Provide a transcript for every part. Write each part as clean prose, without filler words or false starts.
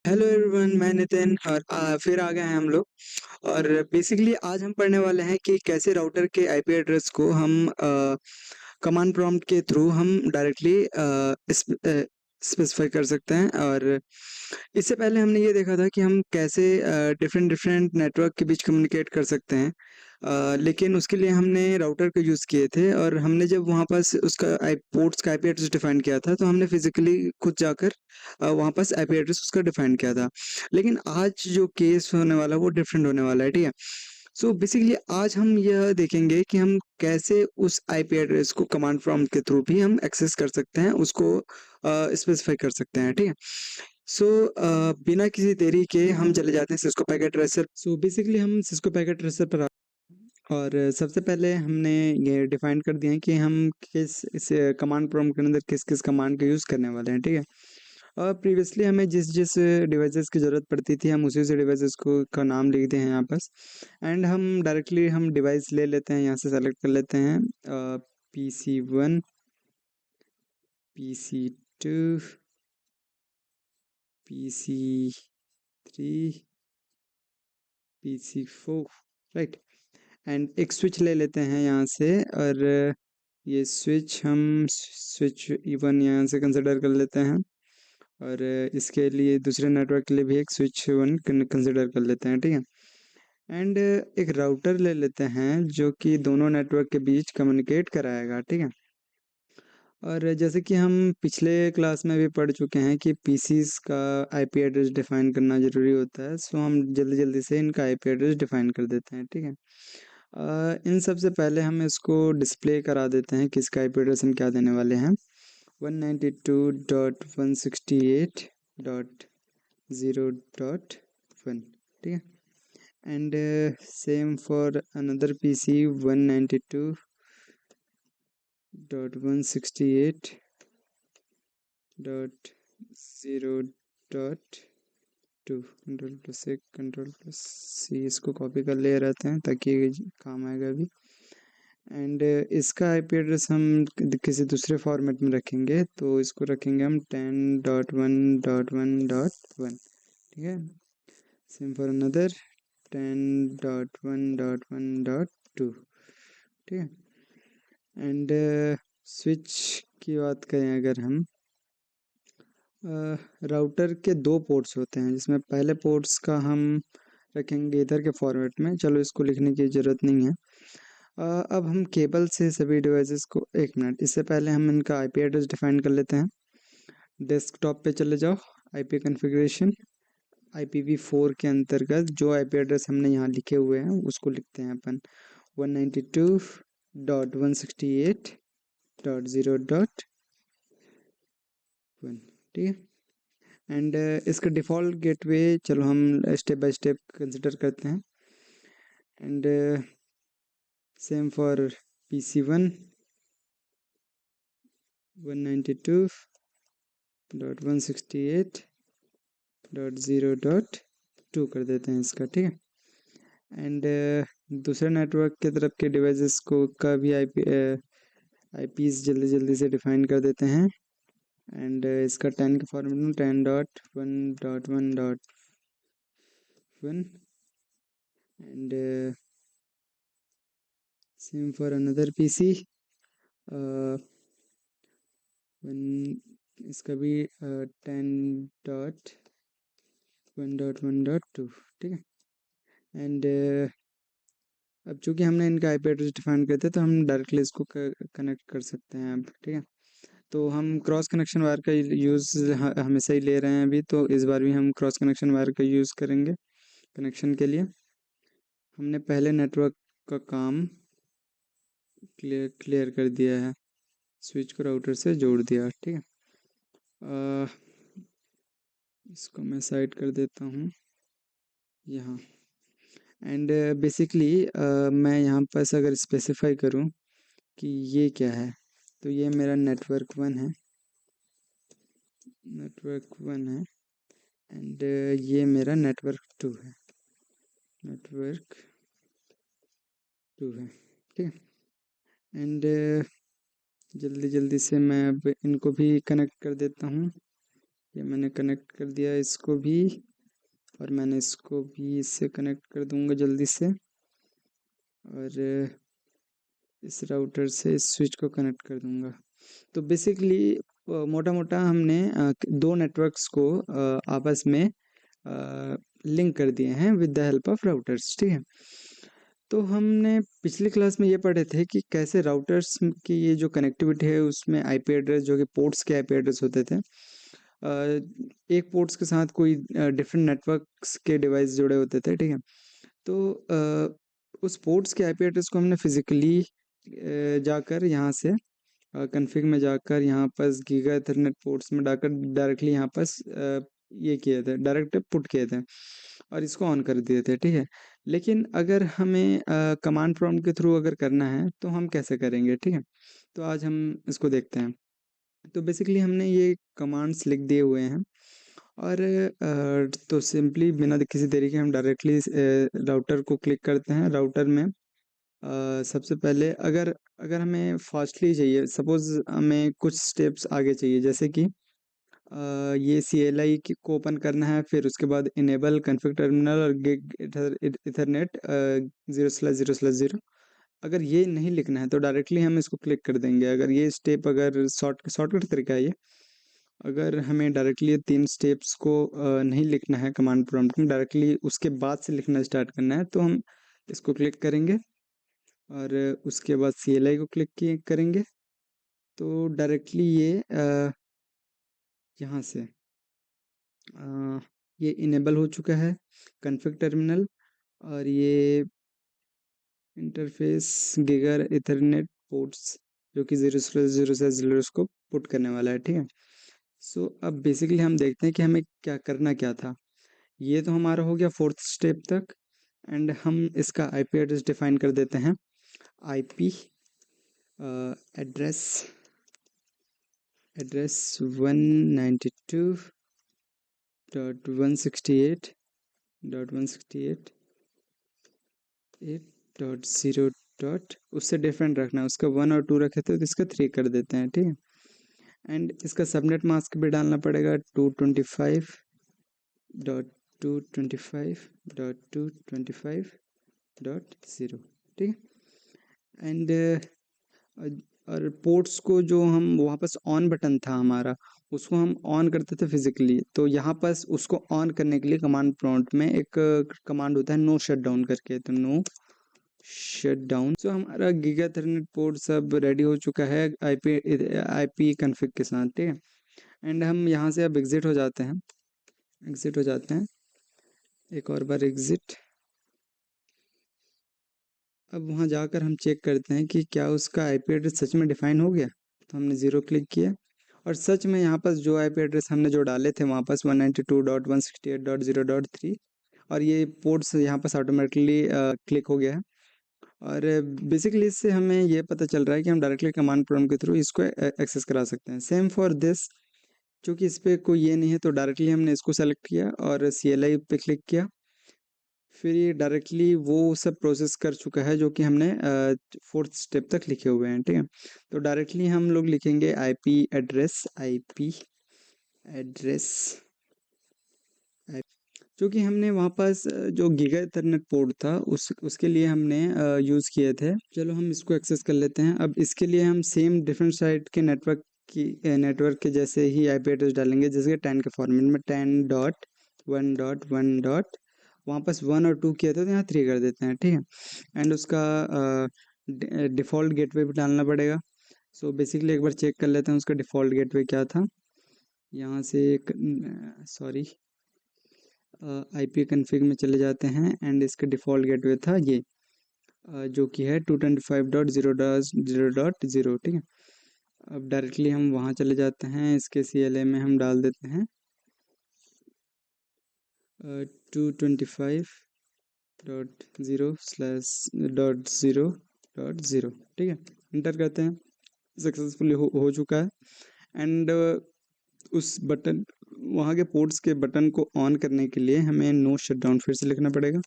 Hello everyone, मैं नितिन और फिर आ गए हैं हम लोग। और बेसिकली आज हम पढ़ने वाले हैं कि कैसे राउटर के आईपी एड्रेस को हम कमांड प्रॉम्प्ट के थ्रू हम डायरेक्टली स्पेसिफाई कर सकते हैं। और इससे पहले हमने ये देखा था कि हम कैसे डिफरेंट डिफरेंट नेटवर्क के बीच कम्युनिकेट कर सकते हैं। लेकिन उसके लिए हमने राउटर का यूज़ किए थे, और हमने जब वहाँ पास उसका आई पोर्ट्स का आईपी एड्रेस डिफाइन किया था, तो हमने फिजिकली खुद जाकर वहाँ पास आईपी एड्रेस उसका डिफाइन किया था। लेकिन आज जो केस होने वाला है वो डिफरेंट होने वाला है, ठीक है। सो बेसिकली आज हम यह देखेंगे कि हम कैसे उस आईपी एड्रेस को कमांड प्रॉम्प्ट के थ्रू भी हम एक्सेस कर सकते हैं, उसको स्पेसिफाई कर सकते हैं, ठीक है। सो बिना किसी देरी के हम चले जाते हैं Cisco packet tracer. So basically हम सिस्को पैकेट ट्रेसर पर और सबसे पहले हमने ये डिफाइन कर दिया है कि हम किस इस कमांड प्रॉम्प्ट के अंदर किस किस कमांड का यूज़ करने वाले हैं, ठीक है। और प्रीवियसली हमें जिस जिस डिवाइसेस की ज़रूरत पड़ती थी, हम उसी उसी डिवाइसेस को का नाम लिखते हैं यहाँ पास। एंड हम डायरेक्टली हम डिवाइस ले लेते हैं, यहाँ से सेलेक्ट कर लेते हैं PC1, PC2, PC3, PC4, right. And एक स्विच ले लेते हैं यहाँ से, और ये स्विच हम स्विच E1 यहाँ से कंसिडर कर लेते हैं। और इसके लिए दूसरे नेटवर्क के लिए भी एक स्विच 1 कंसिडर कर लेते हैं, ठीक है। एंड एक राउटर ले लेते हैं जो कि दोनों नेटवर्क के बीच कम्युनिकेट कराएगा, ठीक है। और जैसे कि हम पिछले क्लास में भी पढ़ चुके हैं कि पीसीस का आईपी एड्रेस डिफाइन करना ज़रूरी होता है, सो हम जल्दी जल्दी से इनका आईपी एड्रेस डिफाइन कर देते हैं, ठीक है। इन सब से पहले हम इसको डिस्प्ले करा देते हैं कि इसका आईपी एड्रेस हम क्या देने वाले हैं। 192.168.0.1, ठीक है। And same for another PC 192.168.0.2, कंट्रोल+C इसको कॉपी कर ले रहते हैं ताकि ये काम आएगा अभी। एंड इसका आईपी एड्रेस हम किसी दूसरे फॉर्मेट में रखेंगे, तो इसको रखेंगे हम 10.1.1.1, ठीक है। सेम फॉर अनदर 10.1.1.2, ठीक है। एंड स्विच की बात करें अगर हम, राउटर के दो पोर्ट्स होते हैं, जिसमें पहले पोर्ट्स का हम रखेंगे इधर के फॉर्मेट में, चलो इसको लिखने की ज़रूरत नहीं है। अब हम केबल से सभी डिवाइसेस को, एक मिनट, इससे पहले हम इनका आईपी एड्रेस डिफाइन कर लेते हैं। डेस्कटॉप पे चले जाओ, आईपी कॉन्फ़िगरेशन, IPv4 के अंतर्गत जो आईपी एड्रेस हमने यहाँ लिखे हुए हैं उसको लिखते हैं अपन 192.168.0.1, ठीक है। एंड इसका डिफ़ॉल्ट गेटवे चलो हम स्टेप बाय स्टेप कंसिडर करते हैं। एंड सेम फॉर PC1 192.168.0.2 कर देते हैं इसका, ठीक है। एंड दूसरे नेटवर्क के तरफ के डिवाइसेस को का भी आईपीस जल्दी जल्दी से डिफाइन कर देते हैं। एंड इसका 10 के फॉर्मेट में 10.1.1.1, and same for another PC, इसका भी 10.1.1.2, ठीक है। एंड अब चूँकि हमने इनका आईपी एड्रेस डिफाइन करते हैं, तो हम डायरेक्टली इसको कनेक्ट कर सकते हैं अब, ठीक है। तो हम क्रॉस कनेक्शन वायर का यूज़ हमेशा ही ले रहे हैं अभी, तो इस बार भी हम क्रॉस कनेक्शन वायर का यूज़ करेंगे कनेक्शन के लिए। हमने पहले नेटवर्क का काम क्लियर कर दिया है, स्विच को राउटर से जोड़ दिया, ठीक है। इसको मैं साइड कर देता हूँ यहाँ। एंड बेसिकली मैं यहाँ पर अगर स्पेसिफाई करूँ कि ये क्या है, तो ये मेरा नेटवर्क 1 है, एंड ये मेरा नेटवर्क 2 है, ठीक है। एंड जल्दी जल्दी से मैं अब इनको भी कनेक्ट कर देता हूँ ये मैंने कनेक्ट कर दिया इसको भी, और मैंने इसको भी इससे कनेक्ट कर दूंगा जल्दी से, और इस राउटर से इस स्विच को कनेक्ट कर दूंगा। तो बेसिकली मोटा मोटा हमने दो नेटवर्क्स को आपस में लिंक कर दिए हैं with the help of routers, ठीक है। तो हमने पिछली क्लास में ये पढ़े थे कि कैसे राउटर्स की ये जो कनेक्टिविटी है उसमें आईपी एड्रेस, जो कि पोर्ट्स के आईपी एड्रेस होते थे, एक पोर्ट्स के साथ कोई डिफरेंट नेटवर्क्स के डिवाइस जुड़े होते थे, ठीक है। तो उस पोर्ट्स के आईपी एड्रेस को हमने फिजिकली जाकर यहाँ से कॉन्फ़िग में जाकर यहाँ पर गीगा ईथरनेट पोर्ट्स में डालकर डायरेक्टली यहाँ पर ये किए थे, डायरेक्ट पुट किए थे और इसको ऑन कर दिए थे, ठीक है। लेकिन अगर हमें कमांड प्रॉम्प्ट के थ्रू अगर करना है तो हम कैसे करेंगे, ठीक है। तो आज हम इसको देखते हैं। तो बेसिकली हमने ये कमांड्स लिख दिए हुए हैं, और तो सिंपली बिना किसी देरी के हम डायरेक्टली राउटर को क्लिक करते हैं। राउटर में सबसे पहले अगर अगर हमें फास्टली चाहिए, सपोज़ हमें कुछ स्टेप्स आगे चाहिए, जैसे कि ये CLI को ओपन करना है, फिर उसके बाद इनेबल कॉन्फ़िग टर्मिनल और गिग इथरनेट 0/0/0। अगर ये नहीं लिखना है तो डायरेक्टली हम इसको क्लिक कर देंगे। अगर ये स्टेप अगर शॉर्टकट तरीका है ये, अगर हमें डायरेक्टली ये 3 स्टेप्स को नहीं लिखना है कमांड प्रॉम्प्ट में, डायरेक्टली उसके बाद से लिखना स्टार्ट करना है, तो हम इसको क्लिक करेंगे और उसके बाद CLI को क्लिक करेंगे, तो डायरेक्टली ये यहाँ से ये इनेबल हो चुका है कॉन्फ़िग टर्मिनल, और ये इंटरफेस गिगर इथरनेट पोर्ट्स जो कि 0/0 से 0 को पुट करने वाला है, ठीक है। सो अब बेसिकली हम देखते हैं कि हमें क्या करना क्या था। ये तो हमारा हो गया 4th स्टेप तक, एंड हम इसका आईपी एड्रेस डिफाइन कर देते हैं। आईपी एड्रेस 192.168.168.8.0 उससे डिफरेंट रखना है, उसका 1 और 2 रखे थे तो इसका 3 कर देते हैं, ठीक है। एंड इसका सबनेट मास्क भी डालना पड़ेगा 225.225.225.0, ठीक है। एंड और पोर्ट्स को जो हम वापस ऑन बटन था हमारा, उसको हम ऑन करते थे फिजिकली, तो यहाँ पर उसको ऑन करने के लिए कमांड प्रॉम्प्ट में एक कमांड होता है नो शट डाउन करके, तो नो शट डाउन। सो हमारा गीगा इथरनेट पोर्ट सब रेडी हो चुका है आईपी कॉन्फ़िग के साथ, ठीक है। एंड हम यहाँ से अब एग्ज़िट हो जाते हैं, एक और बार एग्ज़िट। अब वहाँ जाकर हम चेक करते हैं कि क्या उसका आईपी एड्रेस सच में डिफ़ाइन हो गया। तो हमने 0 क्लिक किया, और सच में यहाँ पर जो आईपी एड्रेस हमने जो डाले थे वहाँ पर 192.168.0.3, और ये पोर्ट्स यहाँ पर ऑटोमेटिकली क्लिक हो गया है। और बेसिकली इससे हमें ये पता चल रहा है कि हम डायरेक्टली कमांड प्रॉम्प्ट के थ्रू इसको एक्सेस करा सकते हैं। सेम फॉर दिस, क्योंकि इस पर कोई ये नहीं है तो डायरेक्टली हमने इसको सेलेक्ट किया और CLI पे क्लिक किया, फिर ये डायरेक्टली वो सब प्रोसेस कर चुका है जो कि हमने 4th स्टेप तक लिखे हुए हैं, ठीक है। तो डायरेक्टली हम लोग लिखेंगे आईपी एड्रेस जो कि हमने वहाँ पास जो गीगा इथरनेट पोर्ट था उसके लिए हमने यूज़ किए थे। चलो हम इसको एक्सेस कर लेते हैं। अब इसके लिए हम सेम डिफरेंट साइट के नेटवर्क के जैसे ही आईपी एड्रेस डालेंगे, जैसे कि 10 के फॉर्मेट में 10.1.1. वहाँ पास 1 और 2 किया था तो यहाँ 3 कर देते हैं, ठीक है। एंड उसका डिफ़ॉल्ट गेटवे भी डालना पड़ेगा। सो बेसिकली एक बार चेक कर लेते हैं उसका डिफ़ॉल्ट गेटवे क्या था। यहाँ से आईपी कॉन्फ़िग में चले जाते हैं, एंड इसका डिफ़ॉल्ट गेटवे था ये जो कि है 225.0.0.0, ठीक है। अब डायरेक्टली हम वहाँ चले जाते हैं, इसके CLI में हम डाल देते हैं 225.0/0.0, ठीक है। इंटर करते हैं, सक्सेसफुली हो चुका है। एंड उस बटन वहाँ के पोर्ट्स के बटन को ऑन करने के लिए हमें नो शट डाउन फिर से लिखना पड़ेगा,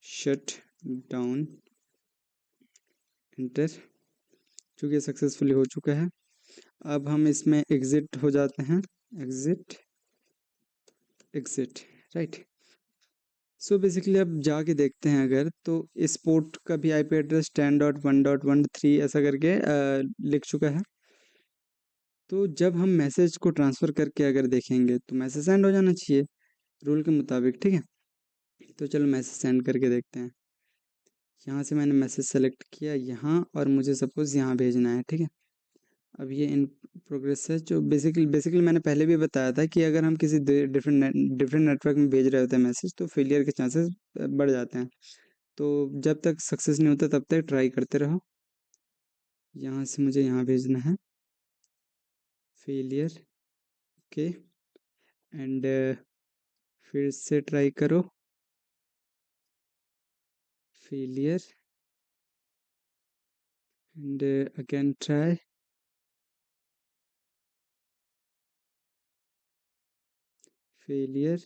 शट डाउन, इंटर, चूँकि सक्सेसफुली हो चुका है। अब हम इसमें एग्ज़िट हो जाते हैं, exit, exit, right. So basically अब जाके देखते हैं अगर, तो इस पोर्ट का भी आईपी एड्रेस 10.1.13 ऐसा करके लिख चुका है। तो जब हम मैसेज को ट्रांसफ़र करके अगर देखेंगे तो मैसेज सेंड हो जाना चाहिए रूल के मुताबिक, ठीक है। तो चलो मैसेज सेंड करके देखते हैं। यहाँ से मैंने मैसेज सेलेक्ट किया यहाँ, और मुझे सपोज़ यहाँ भेजना है, ठीक है। अब ये इन प्रोग्रेस है, जो बेसिकली मैंने पहले भी बताया था कि अगर हम किसी डिफरेंट नेटवर्क में भेज रहे होते हैं मैसेज, तो फेलियर के चांसेस बढ़ जाते हैं। तो जब तक सक्सेस नहीं होता तब तक ट्राई करते रहो। यहाँ से मुझे यहाँ भेजना है, फेलियर, ओके, एंड फिर से ट्राई करो, failure, and again try, failure.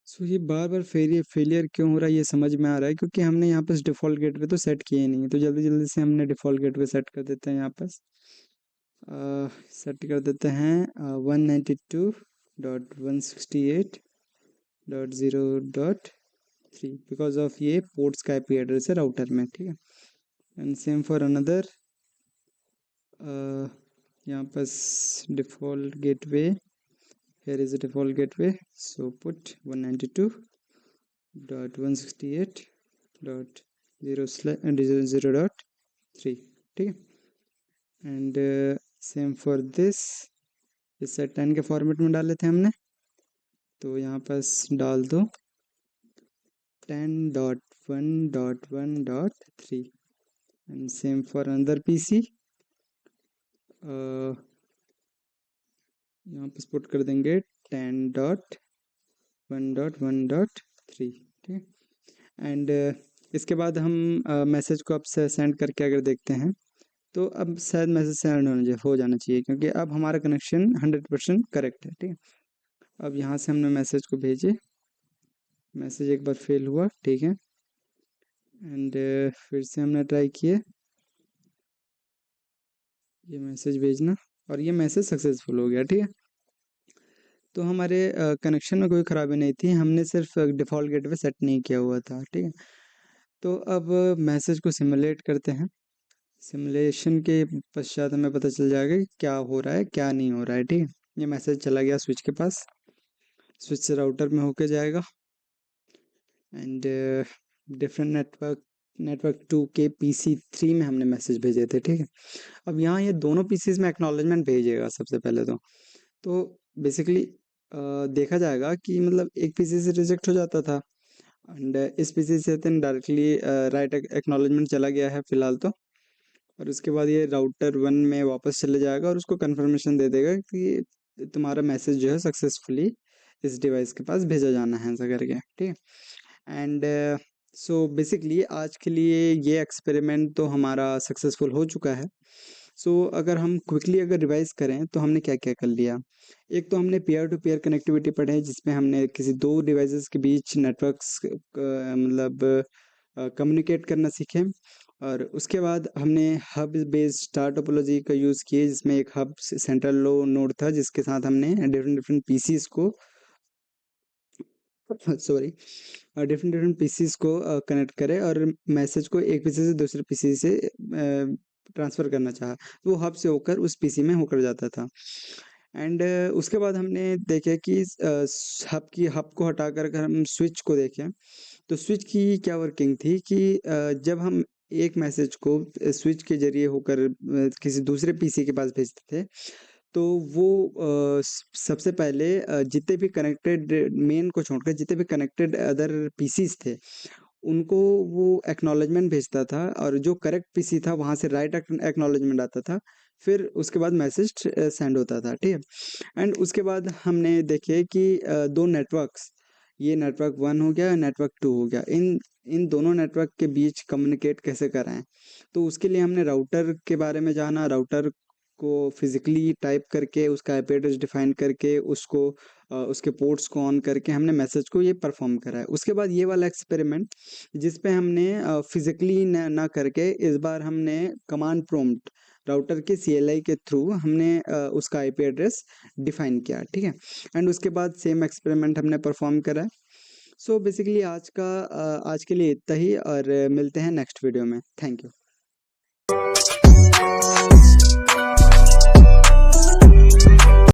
So ये बार बार फेलियर क्यों हो रहा है ये समझ में आ रहा है, क्योंकि हमने यहाँ पर डिफ़ॉल्ट गेटवे तो सेट किए नहीं है। तो जल्दी जल्दी से हमने डिफ़ॉल्ट गेटवे सेट कर देते हैं यहाँ पर। सेट कर देते हैं 192.168.0.3 बिकॉज ऑफ ये पोर्ट्स का आईपी एड्रेस है राउटर में, ठीक है। एंड सेम फॉर अनदर, यहाँ पर default gateway, here is a default gateway, so put 192.168.0.3, ठीक है। एंड सेम फॉर दिस, इस सेट 10 के फॉर्मेट में डाले थे हमने, तो यहाँ पर डाल दो 10.1.1.3 and same for another PC, यहाँ पर पुट कर देंगे 10.1.1.3, ठीक है। एंड इसके बाद हम मैसेज को अब से सेंड करके अगर देखते हैं, तो अब शायद मैसेज सेंड हो जाना चाहिए, क्योंकि अब हमारा कनेक्शन 100% करेक्ट है, ठीक है। अब यहाँ से हमने मैसेज को भेजे, मैसेज एक बार फेल हुआ, ठीक है। एंड फिर से हमने ट्राई किए ये मैसेज भेजना, और ये मैसेज सक्सेसफुल हो गया, ठीक है। तो हमारे कनेक्शन में कोई ख़राबी नहीं थी, हमने सिर्फ डिफ़ॉल्ट गेटवे सेट नहीं किया हुआ था, ठीक है। तो अब मैसेज को सिमुलेट करते हैं। सिमुलेशन के पश्चात हमें पता चल जाएगा कि क्या हो रहा है क्या नहीं हो रहा है, ठीक है। ये मैसेज चला गया स्विच के पास, स्विच से राउटर में होके जाएगा, एंड डिफरेंट नेटवर्क 2 के PC3 में हमने मैसेज भेजे थे, ठीक है। अब यहाँ ये दोनों पीसीज में एक्नॉलेजमेंट भेजेगा सबसे पहले तो बेसिकली देखा जाएगा कि मतलब एक पीसी से रिजेक्ट हो जाता था, एंड इस पीसी से डायरेक्टली राइट एक्नॉलेजमेंट चला गया है फ़िलहाल तो, और उसके बाद ये राउटर 1 में वापस चले जाएगा और उसको कन्फर्मेशन दे देगा कि तुम्हारा मैसेज जो है सक्सेसफुली इस डिवाइस के पास भेजा जाना है, ऐसा करके, ठीक है। एंड सो बेसिकली आज के लिए ये एक्सपेरिमेंट तो हमारा सक्सेसफुल हो चुका है। सो अगर हम क्विकली अगर रिवाइज करें तो हमने क्या क्या कर लिया। एक तो हमने पेयर टू पेयर कनेक्टिविटी पढ़े, जिसमें हमने किसी दो डिवाइसेस के बीच नेटवर्क्स मतलब कम्युनिकेट करना सीखे। और उसके बाद हमने हब बेस्ड स्टार टोपोलॉजी का यूज़ किए, जिसमें एक हब सेंट्रल लो नोड था जिसके साथ हमने डिफरेंट पीसीज को सॉरी डिफरेंट पीसीज को कनेक्ट करे और मैसेज को एक पीसी से दूसरे पीसी से ट्रांसफ़र करना चाहा, तो वो हब से होकर उस पीसी में होकर जाता था। एंड उसके बाद हमने देखे कि हब को हटाकर अगर हम स्विच को देखें, तो स्विच की क्या वर्किंग थी कि जब हम एक मैसेज को स्विच के ज़रिए होकर किसी दूसरे पीसी के पास भेजते थे, तो वो सबसे पहले जितने भी कनेक्टेड मेन को छोड़कर जितने भी कनेक्टेड अदर पीसीज़ थे, उनको वो एक्नॉलेजमेंट भेजता था, और जो करेक्ट पीसी था वहाँ से राइट एक्नॉलेजमेंट आता था, फिर उसके बाद मैसेज सेंड होता था, ठीक है। एंड उसके बाद हमने देखे कि दो नेटवर्क्स, ये नेटवर्क 1 हो गया, नेटवर्क 2 हो गया, इन दोनों नेटवर्क के बीच कम्युनिकेट कैसे कराएं। तो उसके लिए हमने राउटर के बारे में जाना, राउटर को फिजिकली टाइप करके उसका आईपी एड्रेस डिफाइन करके उसको उसके पोर्ट्स को ऑन करके हमने मैसेज को ये परफॉर्म करा है। उसके बाद ये वाला एक्सपेरिमेंट जिस पे हमने फिजिकली ना करके इस बार हमने कमांड प्रॉम्प्ट राउटर के CLI के थ्रू हमने उसका आईपी एड्रेस डिफाइन किया, ठीक है। एंड उसके बाद सेम एक्सपेरिमेंट हमने परफॉर्म करा। सो बेसिकली आज के लिए इतना ही, और मिलते हैं नेक्स्ट वीडियो में। Thank you.